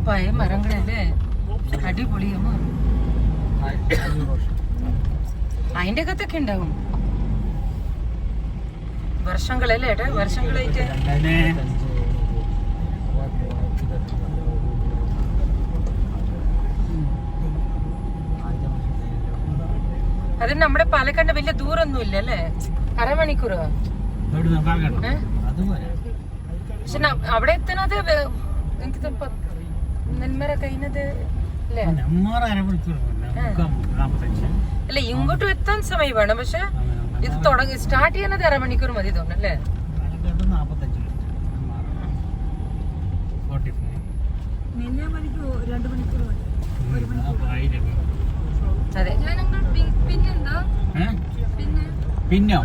പപ്പായ മരങ്ങളല്ലേ അടിപൊളിയമ്മ. അതിന്റെ അകത്തൊക്കെ ഉണ്ടാവും വർഷങ്ങളല്ലേ ഏട്ടാ, വർഷങ്ങളായിട്ട്. അത് നമ്മുടെ പാലക്കാട് വലിയ ദൂരൊന്നും ഇല്ല അല്ലേ, അരമണിക്കൂറോ? പക്ഷെ അവിടെ എത്തുന്നത് എനിക്ക് നെന്മര കഴിയുന്നത് അല്ല, ഇങ്ങോട്ടും എത്താൻ സമയം വേണം. പക്ഷെ ഇത് സ്റ്റാർട്ട് ചെയ്യുന്നത് അരമണിക്കൂർ മതി തോന്നുന്നു അല്ലേ? അതെ. പിന്നെന്താ പിന്നെ